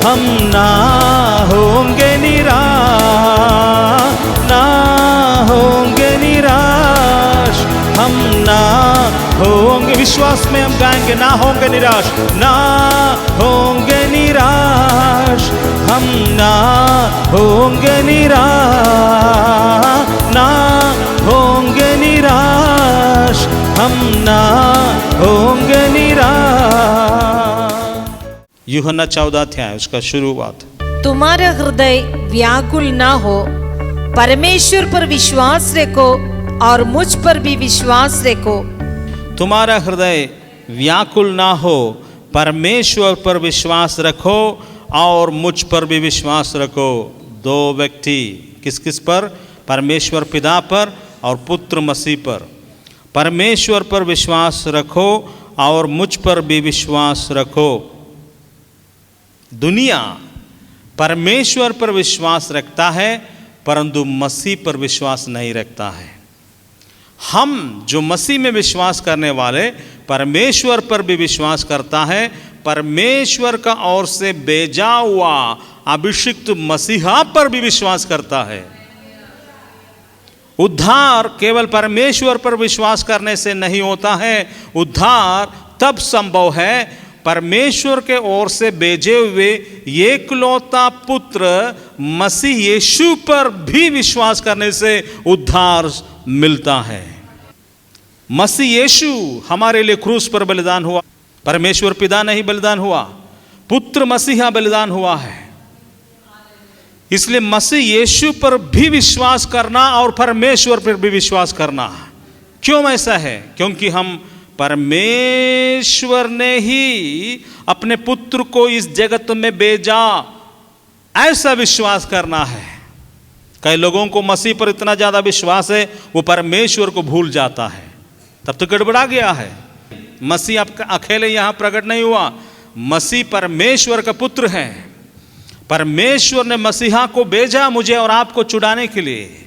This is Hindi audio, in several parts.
हम ना होंगे निराश, ना होंगे निराश, हम ना होंगे, विश्वास में हम गाएंगे, ना होंगे निराश, ना होंगे निराश, हम ना होंगे निराश, ना होंगे निराश, हम ना होंगे निराश। यूहन्ना 14 अध्याय उसका शुरुआत। तुम्हारा हृदय व्याकुल ना हो, परमेश्वर पर विश्वास रखो और मुझ पर भी विश्वास रखो। तुम्हारा हृदय व्याकुल ना हो, परमेश्वर पर विश्वास रखो और मुझ पर भी विश्वास रखो। दो व्यक्ति किस किस पर? परमेश्वर पिता पर और पुत्र मसीह पर। परमेश्वर पर विश्वास रखो और मुझ पर भी विश्वास रखो। दुनिया परमेश्वर पर विश्वास रखता है परंतु मसीह पर विश्वास नहीं रखता है। हम जो मसीह में विश्वास करने वाले परमेश्वर पर भी विश्वास करता है, परमेश्वर का ओर से भेजा हुआ अभिषिक्त मसीहा पर भी विश्वास करता है। उद्धार केवल परमेश्वर पर विश्वास करने से नहीं होता है, उद्धार तब संभव है परमेश्वर के ओर से भेजे हुए एकलौता पुत्र मसीह यीशु पर भी विश्वास करने से उद्धार मिलता है। मसीह यीशु हमारे लिए क्रूस पर बलिदान हुआ, परमेश्वर पिता नहीं बलिदान हुआ, पुत्र मसीहा बलिदान हुआ है। इसलिए मसीह यीशु पर भी विश्वास करना और परमेश्वर पर भी विश्वास करना। क्यों ऐसा है? क्योंकि हम परमेश्वर ने ही अपने पुत्र को इस जगत में भेजा, ऐसा विश्वास करना है। कई लोगों को मसीह पर इतना ज़्यादा विश्वास है वो परमेश्वर को भूल जाता है, तब तो गड़बड़ा गया है। मसीह आपका अकेले यहाँ प्रकट नहीं हुआ, मसीह परमेश्वर का पुत्र है। परमेश्वर ने मसीहा को भेजा मुझे और आपको छुड़ाने के लिए।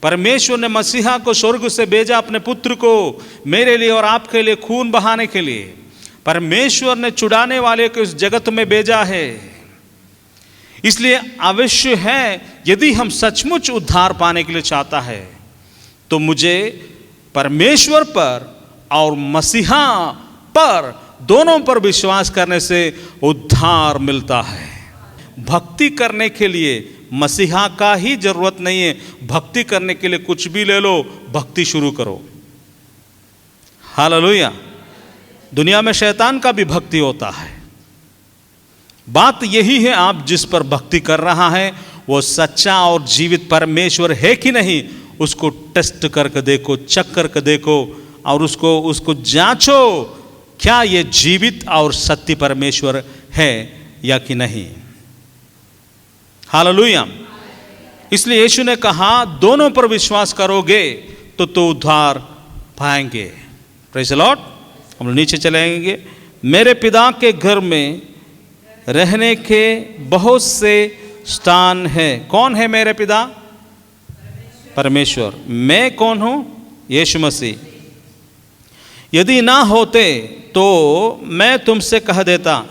परमेश्वर ने मसीहा को स्वर्ग से भेजा अपने पुत्र को मेरे लिए और आपके लिए खून बहाने के लिए। परमेश्वर ने छुड़ाने वाले को इस जगत में भेजा है। इसलिए अवश्य है यदि हम सचमुच उद्धार पाने के लिए चाहता है तो मुझे परमेश्वर पर और मसीहा पर दोनों पर विश्वास करने से उद्धार मिलता है। भक्ति करने के लिए मसीहा का ही जरूरत नहीं है, भक्ति करने के लिए कुछ भी ले लो, भक्ति शुरू करो। हालेलुया। दुनिया में शैतान का भी भक्ति होता है। बात यही है आप जिस पर भक्ति कर रहा है वो सच्चा और जीवित परमेश्वर है कि नहीं, उसको टेस्ट करके देखो, चेक करके देखो और उसको जांचो क्या ये जीवित और सत्य परमेश्वर है या कि नहीं। हालेलुया। इसलिए यीशु ने कहा दोनों पर विश्वास करोगे तो उद्धार पाएंगे। Praise the Lord. हम लोग नीचे चलेंगे। मेरे पिता के घर में रहने के बहुत से स्थान हैं। कौन है मेरे पिता? परमेश्वर। मैं कौन हूं? यीशु मसीह। यदि ना होते तो मैं तुमसे कह देता।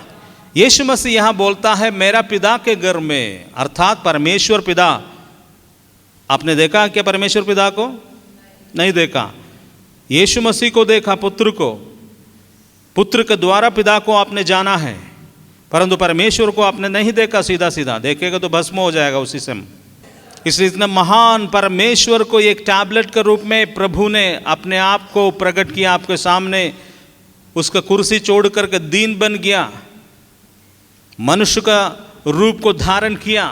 यीशु मसीह यहां बोलता है मेरा पिता के घर में, अर्थात परमेश्वर पिता। आपने देखा क्या परमेश्वर पिता को? नहीं देखा। यीशु मसीह को देखा, पुत्र को। पुत्र के द्वारा पिता को आपने जाना है, परंतु परमेश्वर को आपने नहीं देखा। सीधा सीधा देखेगा तो भस्म हो जाएगा उसी समय। इसलिए इतना महान परमेश्वर को एक टैबलेट के रूप में प्रभु ने अपने आप को प्रकट किया आपके सामने। उसका कुर्सी छोड़ करके दीन बन गया, मनुष्य का रूप को धारण किया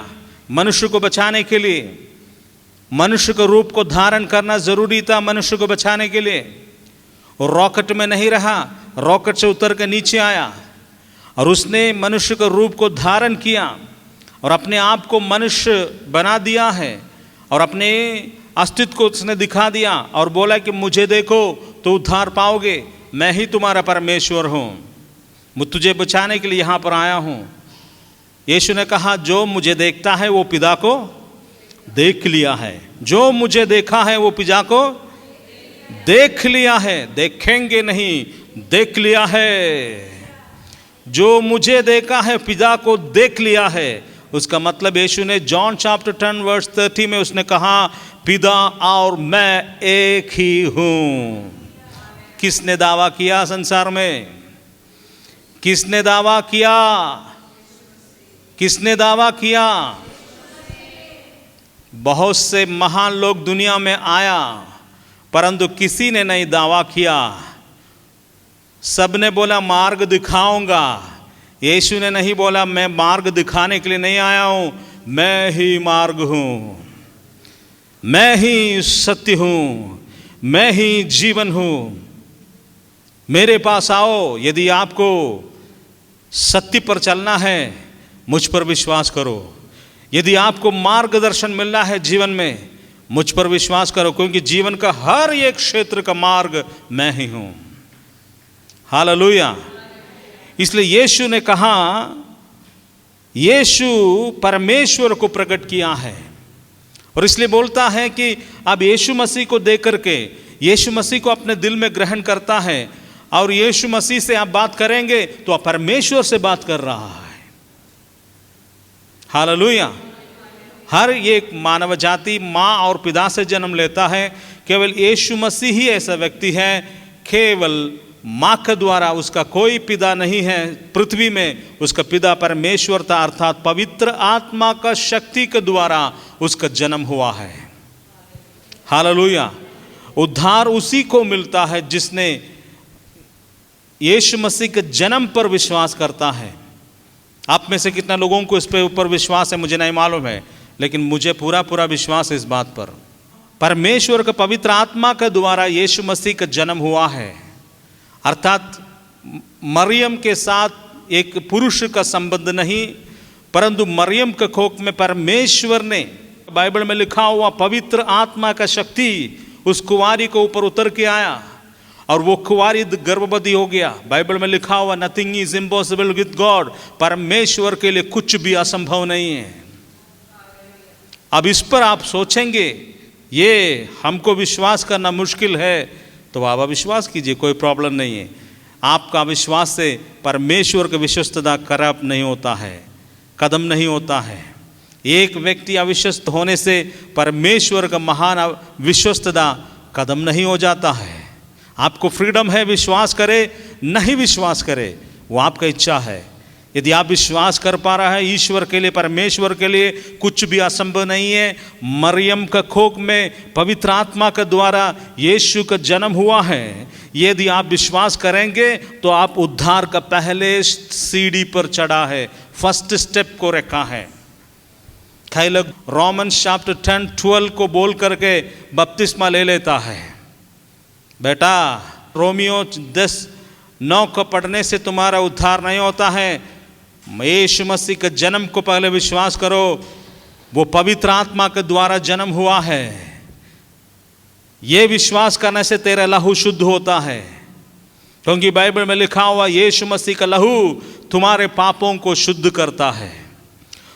मनुष्य को बचाने के लिए। मनुष्य का रूप को धारण करना जरूरी था मनुष्य को बचाने के लिए। रॉकेट में नहीं रहा, रॉकेट से उतर के नीचे आया और उसने मनुष्य का रूप को धारण किया और अपने आप को मनुष्य बना दिया है और अपने अस्तित्व को उसने दिखा दिया और बोला कि मुझे देखो तो उद्धार पाओगे, मैं ही तुम्हारा परमेश्वर हूँ, मैं तुझे बचाने के लिए यहाँ पर आया हूँ। यीशु ने कहा जो मुझे देखता है वो पिता को देख लिया है, जो मुझे देखा है वो पिता को देख लिया है, देखेंगे नहीं, देख लिया है। जो मुझे देखा है पिता को देख लिया है। उसका मतलब यीशु ने जॉन चैप्टर 10 वर्स 30 में उसने कहा पिता और मैं एक ही हूं। किसने दावा किया संसार में? किसने दावा किया? किसने दावा किया? बहुत से महान लोग दुनिया में आया, परंतु किसी ने नहीं दावा किया। सबने बोला मार्ग दिखाऊंगा। यीशु ने नहीं बोला मैं मार्ग दिखाने के लिए नहीं आया हूं, मैं ही मार्ग हूं, मैं ही सत्य हूं, मैं ही जीवन हूं। मेरे पास आओ। यदि आपको सत्य पर चलना है, मुझ पर विश्वास करो। यदि आपको मार्गदर्शन मिलना है जीवन में, मुझ पर विश्वास करो, क्योंकि जीवन का हर एक क्षेत्र का मार्ग मैं ही हूं। हालेलुया। इसलिए यीशु ने कहा, यीशु परमेश्वर को प्रकट किया है, और इसलिए बोलता है कि अब यीशु मसीह को देख करके यीशु मसीह को अपने दिल में ग्रहण करता है, और यीशु मसीह से आप बात करेंगे तो आप परमेश्वर से बात कर रहा है। हालेलुया। हर एक मानव जाति माँ और पिता से जन्म लेता है। केवल यीशु मसीह ही ऐसा व्यक्ति है, केवल माँ के द्वारा उसका कोई पिता नहीं है पृथ्वी में। उसका पिता परमेश्वर था, अर्थात पवित्र आत्मा का शक्ति के द्वारा उसका जन्म हुआ है। हालेलुया। उद्धार उसी को मिलता है जिसने यीशु मसीह के जन्म पर विश्वास करता है। आप में से कितना लोगों को इस पे ऊपर विश्वास है मुझे नहीं मालूम है, लेकिन मुझे पूरा विश्वास है इस बात पर। परमेश्वर के पवित्र आत्मा के द्वारा यीशु मसीह का जन्म हुआ है, अर्थात मरियम के साथ एक पुरुष का संबंध नहीं, परंतु मरियम के कोख में परमेश्वर ने, बाइबल में लिखा हुआ पवित्र आत्मा का शक्ति उस कुंवारी को ऊपर उतर के आया, और वो कुंवारी गर्भवती हो गया। बाइबल में लिखा हुआ nothing is impossible with God. परमेश्वर के लिए कुछ भी असंभव नहीं है। अब इस पर आप सोचेंगे ये हमको विश्वास करना मुश्किल है, तो आप अविश्वास कीजिए, कोई प्रॉब्लम नहीं है। आपका विश्वास से परमेश्वर की विश्वस्तता करप्ट नहीं होता है, कदम नहीं होता है। एक व्यक्ति अविश्वस्त होने से परमेश्वर का महान विश्वस्तता कदम नहीं हो जाता है। आपको फ्रीडम है, विश्वास करे नहीं विश्वास करे वो आपका इच्छा है। यदि आप विश्वास कर पा रहा है ईश्वर के लिए, परमेश्वर के लिए कुछ भी असंभव नहीं है। मरियम का कोख में पवित्र आत्मा के द्वारा यीशु का जन्म हुआ है। यदि आप विश्वास करेंगे तो आप उद्धार का पहले सीढ़ी पर चढ़ा है, फर्स्ट स्टेप को रखा है। कई लोग रोमन्स चैप्टर 10-12 को बोल करके बपतिस्मा ले लेता है। बेटा, रोमियो 10:9 को पढ़ने से तुम्हारा उद्धार नहीं होता है। यीशु मसीह के जन्म को पहले विश्वास करो, वो पवित्र आत्मा के द्वारा जन्म हुआ है। ये विश्वास करने से तेरा लहू शुद्ध होता है, क्योंकि बाइबल में लिखा हुआ यीशु मसीह का लहू तुम्हारे पापों को शुद्ध करता है।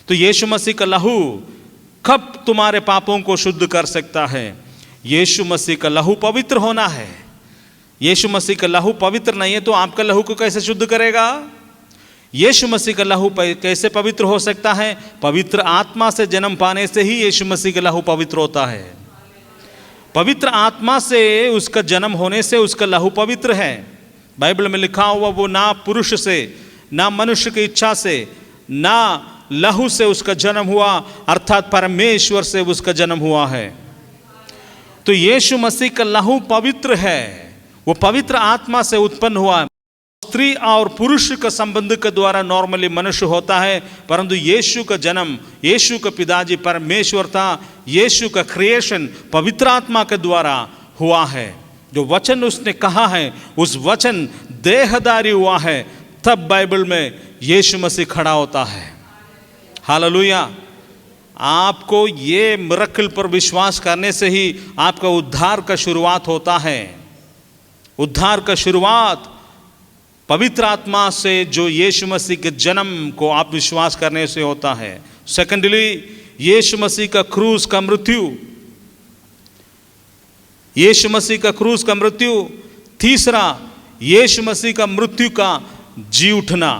तो यीशु मसीह का लहू कब तुम्हारे पापों को शुद्ध कर सकता है? यीशु मसीह का लहू पवित्र होना है। यीशु मसीह का लहू पवित्र नहीं है तो आपका लहू को कैसे शुद्ध करेगा? यीशु मसीह का लहू कैसे पवित्र हो सकता है? पवित्र आत्मा से जन्म पाने से ही यीशु मसीह का लहू पवित्र होता है। पवित्र आत्मा से उसका जन्म होने से उसका लहू पवित्र है। बाइबल में लिखा हुआ वो ना पुरुष से, ना मनुष्य की इच्छा से, ना लहू से उसका जन्म हुआ, अर्थात परमेश्वर से उसका जन्म हुआ है। तो यीशु मसीह का लहू पवित्र है, वो पवित्र आत्मा से उत्पन्न हुआ। स्त्री और पुरुष का संबंध के द्वारा नॉर्मली मनुष्य होता है, परंतु यीशु का जन्म, यीशु का पिताजी परमेश्वर था। यीशु का क्रिएशन पवित्र आत्मा के द्वारा हुआ है। जो वचन उसने कहा है उस वचन देहधारी हुआ है, तब बाइबल में यीशु मसीह खड़ा होता है। हालेलुया। आपको ये मिरेकल पर विश्वास करने से ही आपका उद्धार का शुरुआत होता है। उद्धार का शुरुआत पवित्र आत्मा से, जो यीशु मसीह के जन्म को आप विश्वास करने से होता है। सेकेंडली, यीशु मसीह का क्रूस का मृत्यु, यीशु मसीह का क्रूस का मृत्यु। तीसरा, यीशु मसीह का मृत्यु का जी उठना।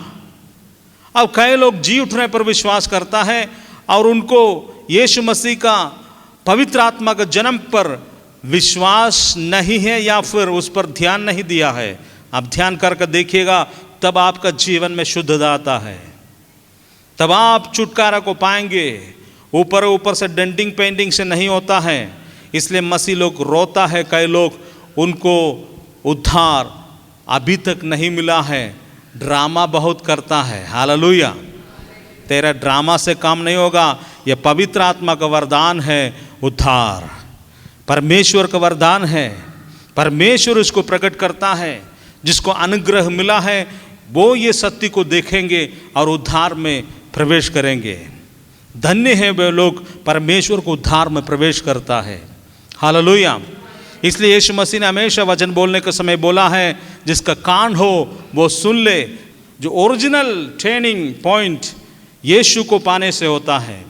अब कई लोग जी उठने पर विश्वास करता है और उनको यीशु मसीह का पवित्र आत्मा का जन्म पर विश्वास नहीं है या फिर उस पर ध्यान नहीं दिया है। आप ध्यान करके देखिएगा, तब आपका जीवन में शुद्धता आता है, तब आप छुटकारा को पाएंगे। ऊपर ऊपर से डेंटिंग पेंटिंग से नहीं होता है। इसलिए मसीह लोग रोता है, कई लोग उनको उद्धार अभी तक नहीं मिला है, ड्रामा बहुत करता है। हालेलुया। तेरा ड्रामा से काम नहीं होगा, यह पवित्र आत्मा का वरदान है। उद्धार परमेश्वर का वरदान है, परमेश्वर इसको प्रकट करता है। जिसको अनुग्रह मिला है वो ये सत्य को देखेंगे और उद्धार में प्रवेश करेंगे। धन्य है वे लोग, परमेश्वर को उद्धार में प्रवेश करता है। हालेलुया। इसलिए यीशु मसीह ने हमेशा वचन बोलने के समय बोला है, जिसका कान हो वो सुन ले। जो ओरिजिनल ट्रेनिंग पॉइंट यीशु को पाने से होता है।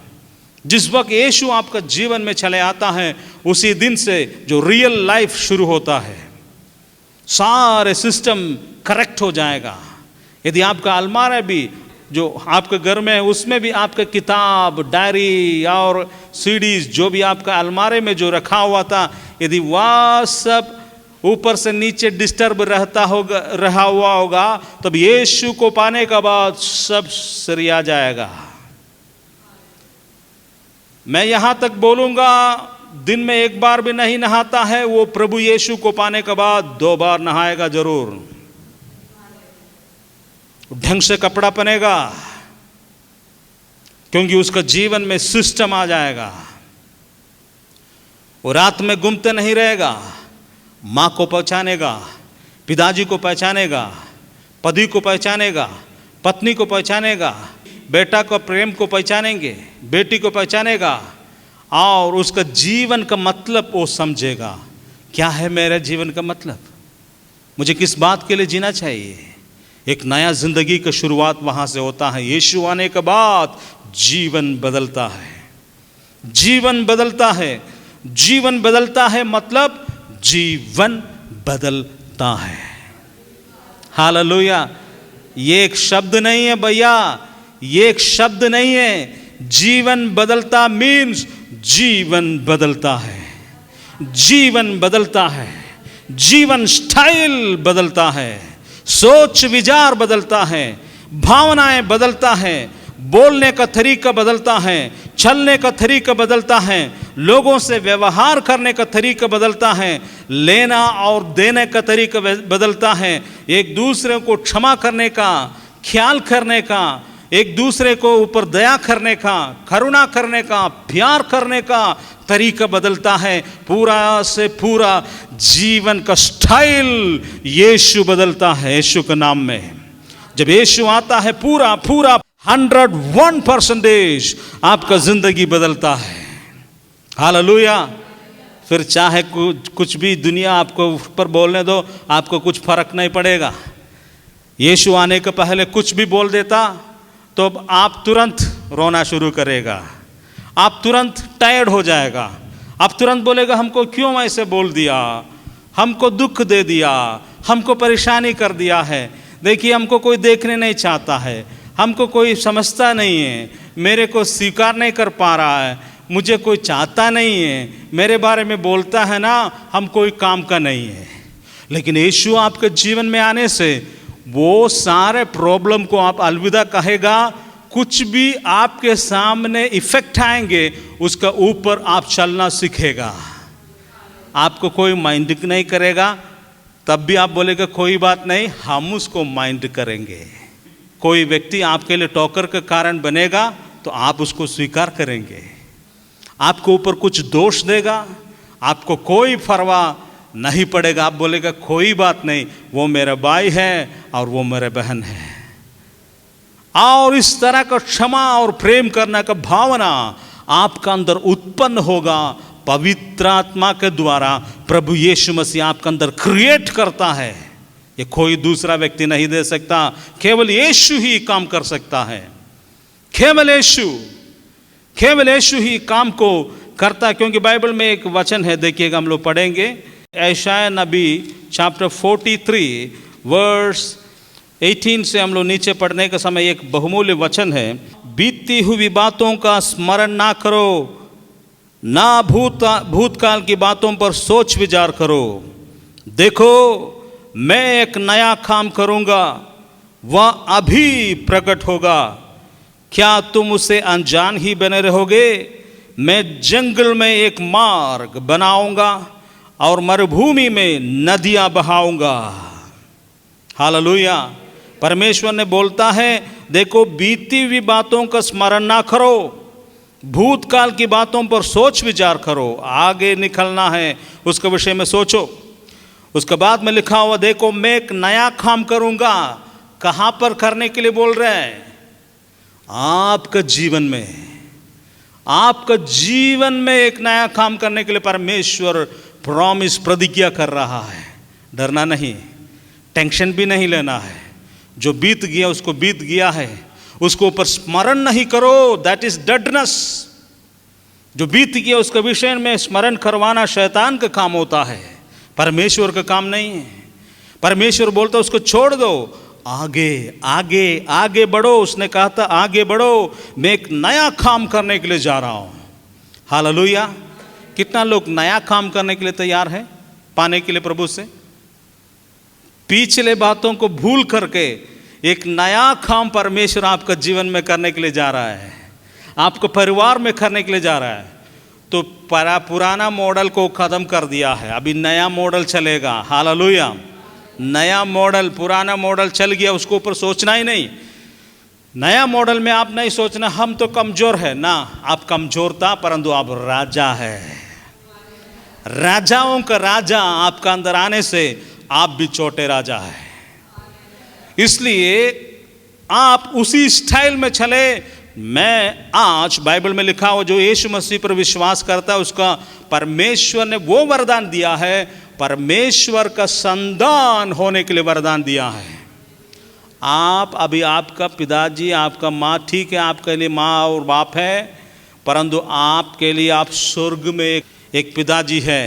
जिस वक्त यीशु आपका जीवन में चले आता है, उसी दिन से जो रियल लाइफ शुरू होता है, सारे सिस्टम करेक्ट हो जाएगा। यदि आपका अलमारा भी जो आपके घर में है, उसमें भी आपका किताब, डायरी और सीडीज जो भी आपका अलमारे में जो रखा हुआ था, यदि वह सब ऊपर से नीचे डिस्टर्ब रहा हुआ होगा, तब यीशु को पाने का बाद सब सरिया जाएगा। मैं यहां तक बोलूंगा, दिन में एक बार भी नहीं नहाता है, वो प्रभु यीशु को पाने के बाद 2 बार नहाएगा जरूर। ढंग से कपड़ा पहनेगा, क्योंकि उसका जीवन में सिस्टम आ जाएगा। वो रात में घूमते नहीं रहेगा, माँ को पहचानेगा, पिताजी को पहचानेगा, पति को पहचानेगा, पत्नी को पहचानेगा, बेटा को प्रेम को पहचानेंगे, बेटी को पहचानेगा, और उसका जीवन का मतलब वो समझेगा। क्या है मेरे जीवन का मतलब, मुझे किस बात के लिए जीना चाहिए। एक नया जिंदगी का शुरुआत वहां से होता है। यीशु आने के बाद जीवन बदलता है, जीवन बदलता है, जीवन बदलता है, मतलब जीवन बदलता है। हालेलुया। ये एक शब्द नहीं है भैया, ये एक शब्द नहीं है। जीवन बदलता मीन्स जीवन बदलता है, जीवन बदलता है, जीवन स्टाइल बदलता है, सोच विचार बदलता है, भावनाएं बदलता है, बोलने का तरीका बदलता है, चलने का तरीका बदलता है, लोगों से व्यवहार करने का तरीका बदलता है, लेना और देने का तरीका बदलता है, एक दूसरे को क्षमा करने का, ख्याल करने का, एक दूसरे को ऊपर दया करने का, करुणा करने का, प्यार करने का तरीका बदलता है। पूरा से पूरा जीवन का स्टाइल यीशु बदलता है। यीशु के नाम में जब यीशु आता है, पूरा पूरा 101% आपका जिंदगी बदलता है। हालेलुया। फिर चाहे कुछ भी दुनिया आपको ऊपर बोलने दो, आपको कुछ फर्क नहीं पड़ेगा। यीशु आने के पहले कुछ भी बोल देता तो आप तुरंत रोना शुरू करेगा, आप तुरंत टायर्ड हो जाएगा, आप तुरंत बोलेगा हमको क्यों ऐसे बोल दिया, हमको दुख दे दिया, हमको परेशानी कर दिया है। देखिए, हमको कोई देखने नहीं चाहता है, हमको कोई समझता नहीं है, मेरे को स्वीकार नहीं कर पा रहा है, मुझे कोई चाहता नहीं है, मेरे बारे में बोलता है ना, हम कोई काम का नहीं है। लेकिन यीशु आपके जीवन में आने से वो सारे प्रॉब्लम को आप अलविदा कहेगा। कुछ भी आपके सामने इफेक्ट आएंगे, उसका ऊपर आप चलना सीखेगा। आपको कोई माइंड नहीं करेगा, तब भी आप बोलेगा कोई बात नहीं, हम उसको माइंड करेंगे। कोई व्यक्ति आपके लिए टोकर का कारण बनेगा तो आप उसको स्वीकार करेंगे। आपको ऊपर कुछ दोष देगा, आपको कोई परवाह नहीं पड़ेगा, आप बोलेगा कोई बात नहीं, वो मेरा भाई है और वो मेरे बहन है। और इस तरह का क्षमा और प्रेम करने का भावना आपका अंदर उत्पन्न होगा। पवित्र आत्मा के द्वारा प्रभु यीशु मसीह आपके अंदर क्रिएट करता है। ये कोई दूसरा व्यक्ति नहीं दे सकता, केवल यीशु ही काम कर सकता है। केवल यीशु ही काम को करता है। क्योंकि बाइबल में एक वचन है, देखिएगा, हम लोग पढ़ेंगे, यशायाह नबी चैप्टर 43 वर्स 18 से हम लोग नीचे पढ़ने के समय एक बहुमूल्य वचन है, बीती हुई बातों का स्मरण ना करो, ना भूतकाल की बातों पर सोच विचार करो। देखो मैं एक नया काम करूंगा, वह अभी प्रकट होगा, क्या तुम उसे अनजान ही बने रहोगे? मैं जंगल में एक मार्ग बनाऊंगा और मरुभूमि में नदियां बहाऊंगा। हालेलुया। परमेश्वर ने बोलता है, देखो बीती हुई बातों का स्मरण ना करो, भूतकाल की बातों पर सोच विचार करो, आगे निकलना है उसके विषय में सोचो। उसके बाद में लिखा हुआ, देखो मैं एक नया काम करूंगा। कहां पर करने के लिए बोल रहे हैं? आपका जीवन में, आपका जीवन में एक नया काम करने के लिए परमेश्वर प्रॉमिस, प्रतिज्ञा कर रहा है। डरना नहीं, टेंशन भी नहीं लेना है। जो बीत गया उसको बीत गया है, उसको ऊपर स्मरण नहीं करो, दैट इज डेडनेस। जो बीत गया उसके विषय में स्मरण करवाना शैतान का काम होता है, परमेश्वर का काम नहीं है। परमेश्वर बोलता उसको छोड़ दो, आगे आगे आगे बढ़ो। उसने कहा था आगे बढ़ो, मैं एक नया काम करने के लिए जा रहा हूं। हालेलुया। कितना लोग नया काम करने के लिए तैयार है, पाने के लिए प्रभु से? पिछले बातों को भूल करके एक नया काम परमेश्वर आपका जीवन में करने के लिए जा रहा है, आपको परिवार में करने के लिए जा रहा है। तो पुराना मॉडल को खत्म कर दिया है, अभी नया मॉडल चलेगा। हालेलुया। नया मॉडल, पुराना मॉडल चल गया, उसको ऊपर सोचना ही नहीं। नया मॉडल में आप नहीं सोचना हम तो कमजोर है ना, आप कमजोर था परंतु आप राजा है, राजाओं का राजा आपका अंदर आने से आप भी छोटे राजा है। इसलिए आप उसी स्टाइल में चले। मैं आज बाइबल में लिखा हो, जो यीशु मसीह पर विश्वास करता है उसका परमेश्वर ने वो वरदान दिया है, परमेश्वर का संतान होने के लिए वरदान दिया है। आप अभी, आपका पिताजी, आपका माँ, ठीक है आपके लिए माँ और बाप है, परंतु आपके लिए आप स्वर्ग में एक पिताजी है,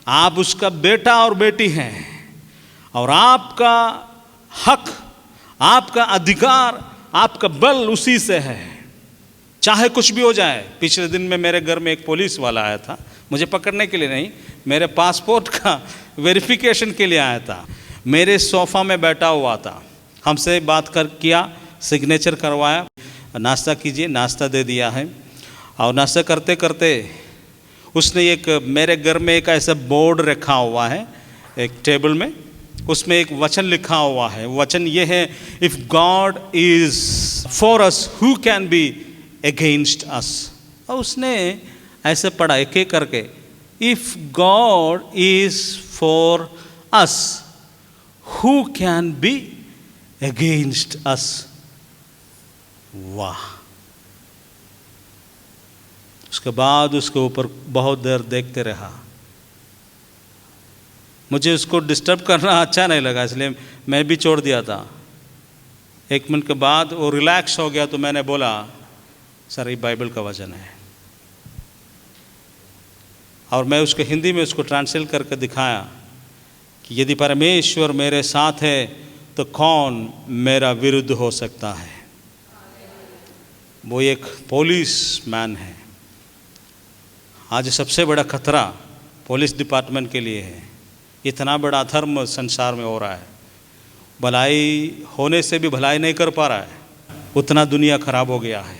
आप उसका बेटा और बेटी हैं, और आपका हक, आपका अधिकार, आपका बल उसी से है, चाहे कुछ भी हो जाए। पिछले दिन में मेरे घर में एक पुलिस वाला आया था, मुझे पकड़ने के लिए नहीं, मेरे पासपोर्ट का वेरिफिकेशन के लिए आया था। मेरे सोफ़ा में बैठा हुआ था, हमसे बात किया, सिग्नेचर करवाया, नाश्ता कीजिए, नाश्ता दे दिया है। और नाश्ता करते करते उसने मेरे घर में एक ऐसा बोर्ड रखा हुआ है एक टेबल में, उसमें एक वचन लिखा हुआ है। वचन ये है, if God is for us who can be against us. और उसने ऐसे पढ़ा एक एक करके, if God is for us who can be against us. वाह। उसके बाद उसके ऊपर बहुत देर देखते रहा। मुझे उसको डिस्टर्ब करना अच्छा नहीं लगा, इसलिए मैं भी छोड़ दिया था। 1 मिनट के बाद वो रिलैक्स हो गया, तो मैंने बोला, सर ये बाइबल का वचन है। और मैं उसको हिंदी में उसको ट्रांसलेट करके दिखाया कि यदि परमेश्वर मेरे साथ है तो कौन मेरा विरुद्ध हो सकता है। वो एक पुलिस मैन है। आज सबसे बड़ा खतरा पुलिस डिपार्टमेंट के लिए है। इतना बड़ा धर्म संसार में हो रहा है, भलाई होने से भी भलाई नहीं कर पा रहा है, उतना दुनिया खराब हो गया है।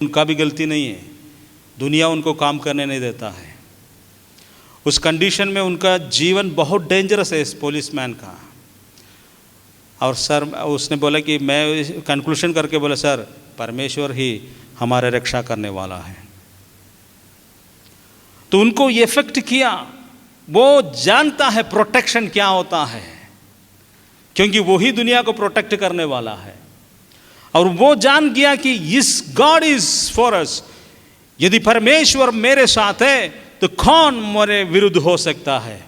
उनका भी गलती नहीं है, दुनिया उनको काम करने नहीं देता है। उस कंडीशन में उनका जीवन बहुत डेंजरस है इस पुलिसमैन का। और सर, उसने बोला कि मैं कंक्लूशन करके बोला, सर परमेश्वर ही हमारे रक्षा करने वाला है। तो उनको ये इफेक्ट किया। वो जानता है प्रोटेक्शन क्या होता है, क्योंकि वो ही दुनिया को प्रोटेक्ट करने वाला है। और वो जान गया कि इस गॉड इज फॉर अस, यदि परमेश्वर मेरे साथ है तो कौन मेरे विरुद्ध हो सकता है।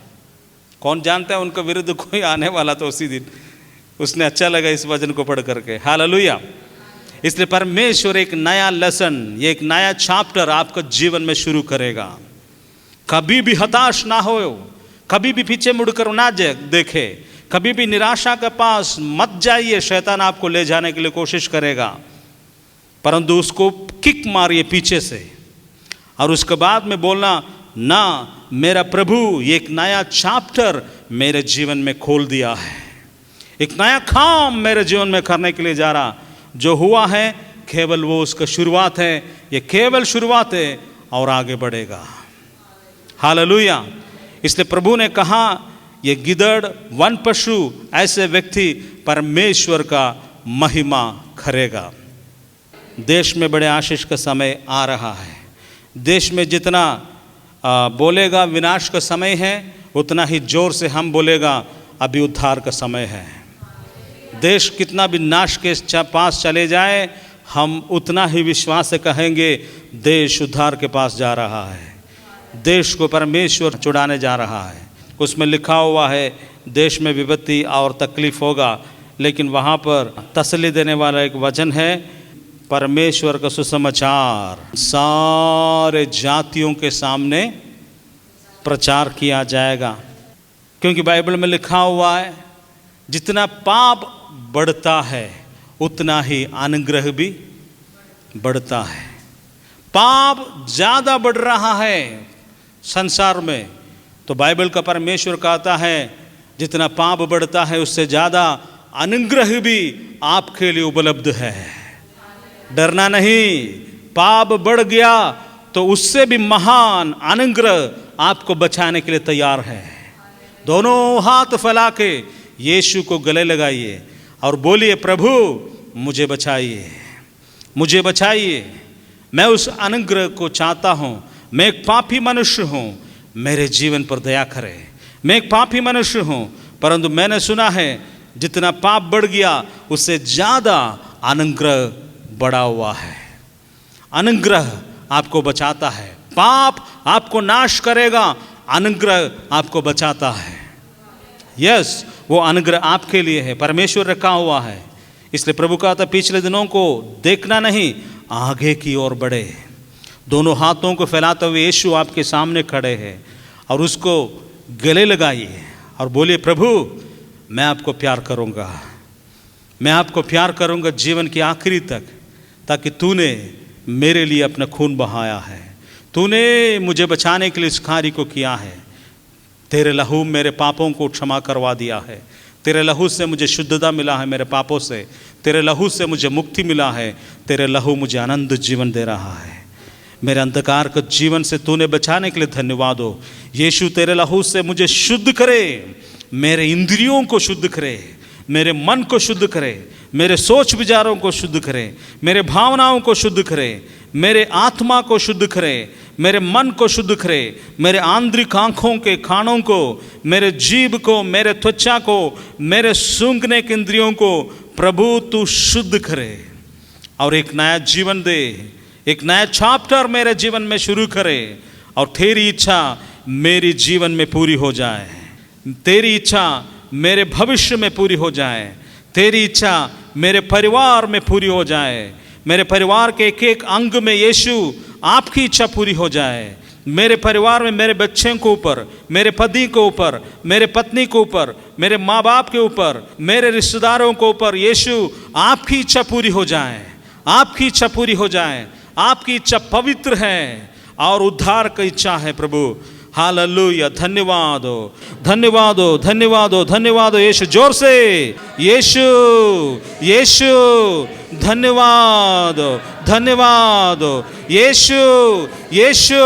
कौन जानता है उनका विरुद्ध कोई आने वाला तो उसी दिन। उसने अच्छा लगा इस वचन को पढ़ करके। हालेलुया। इसलिए परमेश्वर एक नया लेसन, ये एक नया चैप्टर आपका जीवन में शुरू करेगा। कभी भी हताश ना हो, कभी भी पीछे मुड़कर ना देखे, कभी भी निराशा के पास मत जाइए, शैतान आपको ले जाने के लिए कोशिश करेगा, परंतु उसको किक मारिए पीछे से और उसके बाद में बोलना, ना मेरा प्रभु एक नया चैप्टर मेरे जीवन में खोल दिया है, एक नया काम मेरे जीवन में करने के लिए जा रहा, जो हुआ है केवल वो उसका शुरुआत है, ये केवल शुरुआत है और आगे बढ़ेगा। हालेलुया। इसलिए प्रभु ने कहा, ये गिदड़, वन पशु, ऐसे व्यक्ति परमेश्वर का महिमा करेगा। देश में बड़े आशीष का समय आ रहा है। देश में जितना बोलेगा विनाश का समय है, उतना ही जोर से हम बोलेगा अभी उद्धार का समय है। देश कितना भी नाश के पास चले जाए, हम उतना ही विश्वास से कहेंगे देश उद्धार के पास जा रहा है, देश को परमेश्वर छुड़ाने जा रहा है। उसमें लिखा हुआ है देश में विपत्ति और तकलीफ होगा, लेकिन वहाँ पर तसल्ली देने वाला एक वचन है, परमेश्वर का सुसमाचार सारे जातियों के सामने प्रचार किया जाएगा। क्योंकि बाइबल में लिखा हुआ है, जितना पाप बढ़ता है उतना ही अनुग्रह भी बढ़ता है। पाप ज़्यादा बढ़ रहा है संसार में, तो बाइबल का परमेश्वर कहता है जितना पाप बढ़ता है उससे ज़्यादा अनुग्रह भी आपके लिए उपलब्ध है। डरना नहीं, पाप बढ़ गया तो उससे भी महान अनुग्रह आपको बचाने के लिए तैयार है। दोनों हाथ फैला के यीशु को गले लगाइए और बोलिए, प्रभु मुझे बचाइए, मुझे बचाइए। मैं उस अनुग्रह को चाहता हूँ। मैं एक पापी मनुष्य हूँ, मेरे जीवन पर दया करे। मैं एक पापी मनुष्य हूँ, परंतु मैंने सुना है जितना पाप बढ़ गया उससे ज़्यादा अनुग्रह बढ़ा हुआ है। अनुग्रह आपको बचाता है। पाप आपको नाश करेगा, अनुग्रह आपको बचाता है। यस, वो अनुग्रह आपके लिए है, परमेश्वर रखा हुआ है। इसलिए प्रभु कहा था, पिछले दिनों को देखना नहीं, आगे की ओर बढ़े। दोनों हाथों को फैलाते हुए यीशु आपके सामने खड़े हैं और उसको गले लगाइए और बोलिए, प्रभु मैं आपको प्यार करूँगा, मैं आपको प्यार करूँगा जीवन की आखिरी तक, ताकि तूने मेरे लिए अपना खून बहाया है, तूने मुझे बचाने के लिए इस कार्य को किया है। तेरे लहू मेरे पापों को क्षमा करवा दिया है, तेरे लहू से मुझे शुद्धता मिला है मेरे पापों से, तेरे लहू से मुझे मुक्ति मिला है, तेरे लहू मुझे आनंद जीवन दे रहा है। मेरे अंधकार के जीवन से तूने बचाने के लिए धन्यवाद हो। यीशु तेरे लहू से मुझे शुद्ध करे, मेरे इंद्रियों को शुद्ध करे, मेरे मन को शुद्ध करे, मेरे सोच विचारों को शुद्ध करे, मेरे भावनाओं को शुद्ध करे, मेरे आत्मा को शुद्ध करे, मेरे मन को शुद्ध करे, मेरे आंतरिक आँखों के खानों को, मेरे जीभ को, मेरे त्वचा को, मेरे सूंघने के इंद्रियों को प्रभु तू शुद्ध करे और एक नया जीवन दे, एक नया चैप्टर मेरे जीवन में शुरू करे और तेरी इच्छा मेरे जीवन में पूरी हो जाए, तेरी इच्छा मेरे भविष्य में पूरी हो जाए, तेरी इच्छा मेरे परिवार में पूरी हो जाए, मेरे परिवार के एक एक अंग में यीशु आपकी इच्छा पूरी हो जाए। मेरे परिवार में मेरे बच्चों के ऊपर, मेरे पति के ऊपर, मेरे पत्नी के ऊपर, मेरे माँ बाप के ऊपर, मेरे रिश्तेदारों के ऊपर यीशु आपकी इच्छा पूरी हो जाए, आपकी इच्छा पूरी हो जाए। आपकी इच्छा पवित्र है और उद्धार की इच्छा है प्रभु। हालेलुया, धन्यवाद हो, धन्यवाद हो, धन्यवाद हो, धन्यवाद हो यीशु। जोर से यीशु, यीशु, धन्यवाद हो, धन्यवाद हो यीशु, यीशु,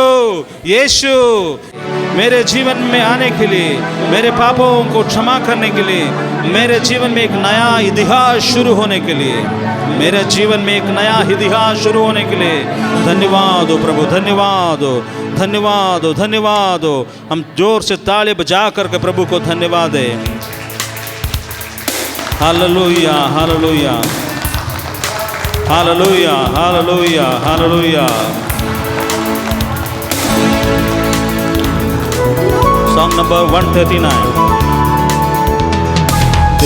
यीशु। मेरे जीवन में आने के लिए, मेरे पापों को क्षमा करने के लिए, मेरे जीवन में एक नया इतिहास शुरू होने के लिए, मेरे जीवन में एक नया इतिहास शुरू होने के लिए धन्यवाद हो प्रभु, धन्यवाद हो, धन्यवाद हो, धन्यवाद हो। हम जोर से ताली बजा करके प्रभु को धन्यवाद दें। Hallelujah, hallelujah, hallelujah, hallelujah, hallelujah. Song number 139.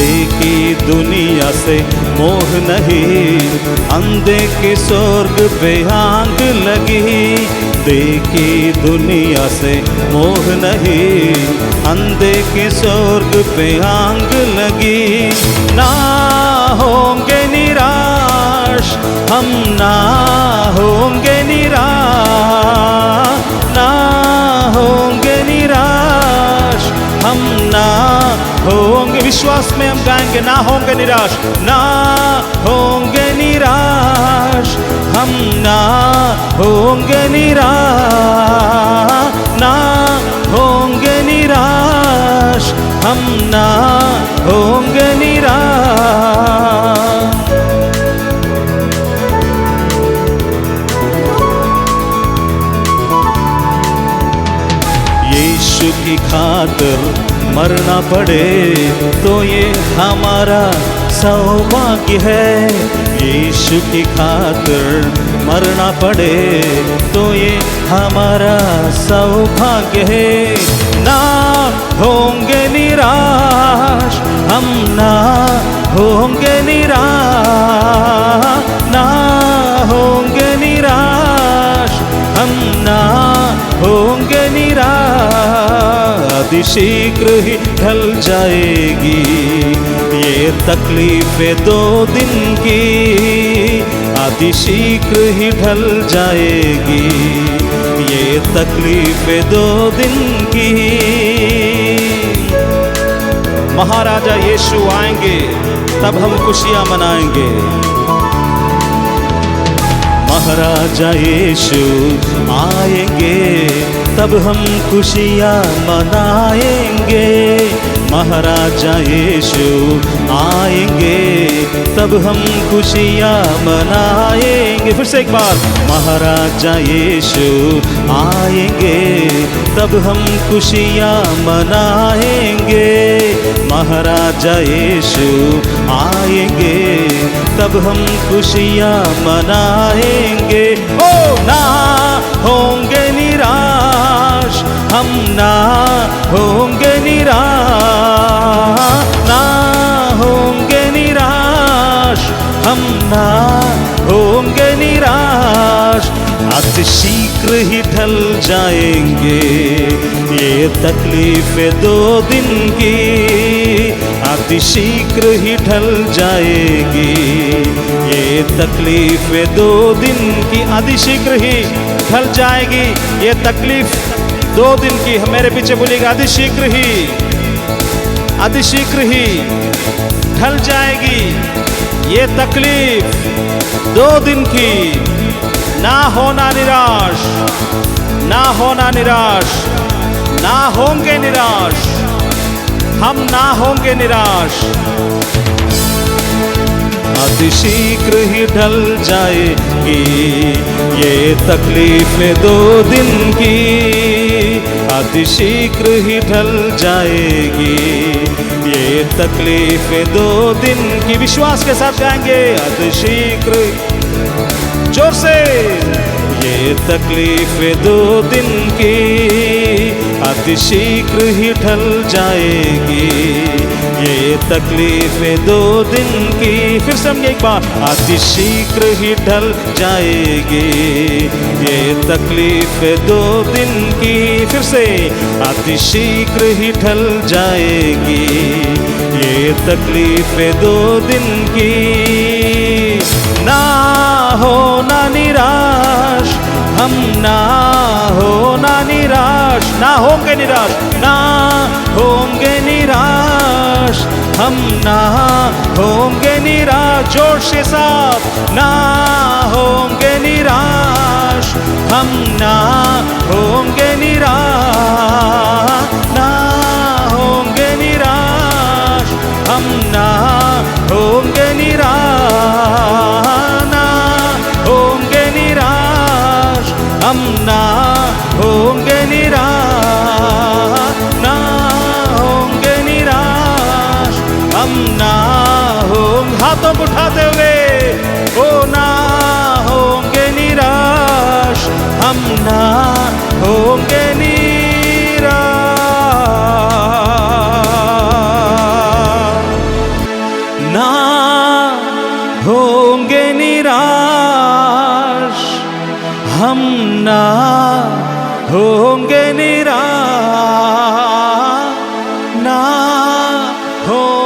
देखी दुनिया से मोह नहीं, अंधे की स्वर्ग पे आग लगी। देखी दुनिया से मोह नहीं, अंधे की स्वर्ग पे आग लगी। ना होंगे निराश हम, ना होंगे निराश, ना होंगे निराश हम, ना होंगे। विश्वास में हम गाएंगे, ना होंगे निराश, ना होंगे निराश हम, ना होंगे निराश, ना होंगे निराश हम, ना होंगे निराश। यीशु की खातिर मरना पड़े तो ये हमारा सौभाग्य है। यीशु की खातिर मरना पड़े तो ये हमारा सौभाग्य है। ना होंगे निराश हम, ना होंगे निराश, ना होंगे निराश हम, ना होंगे निराश। अतिशीघ्र ही ढल जाएगी ये तकलीफें 2 दिन की, अतिशीघ्र ही ढल जाएगी ये तकलीफें 2 दिन की। महाराजा यीशु आएंगे तब हम खुशियां मनाएंगे। महाराजा यीशु आएंगे तब हम खुशियां मनाएंगे। महाराजा यीशु आएंगे तब हम खुशियां मनाएंगे। फिर से एक बार, महाराजा यीशु आएंगे तब हम खुशियां मनाएंगे। महाराजा यीशु आएंगे तब हम खुशियां मनाएंगे। ओ ना होंगे निराश हम, ना होंगे निराश, ना होंगे निराश हम, ना होंगे निराश। अतिशीघ्र ही ढल जाएंगे ये तकलीफें 2 दिन की, अतिशीघ्र ही ढल जाएगी ये तकलीफें 2 दिन की। अतिशीघ्र ही ढल जाएगी ये तकलीफ 2 दिन की। मेरे पीछे बोलिएगा, अतिशीघ्र ही ढल जाएगी ये तकलीफ 2 दिन की। ना होना निराश, ना होना निराश, ना होंगे निराश हम, ना होंगे निराश। अतिशीघ्र ही ढल जाएगी ये तकलीफें 2 दिन की, अतिशीघ्र ही ढल जाएगी ये तकलीफें 2 दिन की। विश्वास के साथ गाएंगे, अतिशीघ्र, जोर से। ये तकलीफें 2 दिन की, अतिशीघ्र ही ढल जाएगी ये तकलीफें 2 दिन की। फिर से हम एक बार, अतिशीघ्र ही ढल जाएगी ये तकलीफें 2 दिन की। फिर से, अतिशीघ्र ही ढल जाएगी ये तकलीफें 2 दिन की। ना होना निराश हम, ना होना निराश, ना होंगे निराश, ना होंगे निराश हम, ना होंगे निराश। जोर से साथ, ना होंगे निराश हम, ना होंगे निराश, ना होंगे निराश हम, ना होंगे निराश, ना होंगे निराश हम, ना होंगे निराश, ना होंगे निराश हम, ना होंगे। हाथों को उठाते हुए, ओ ना होंगे निराश हम, ना होंगे निराश। ना होंगे निराश, हम ना होंगे निराश, ना हो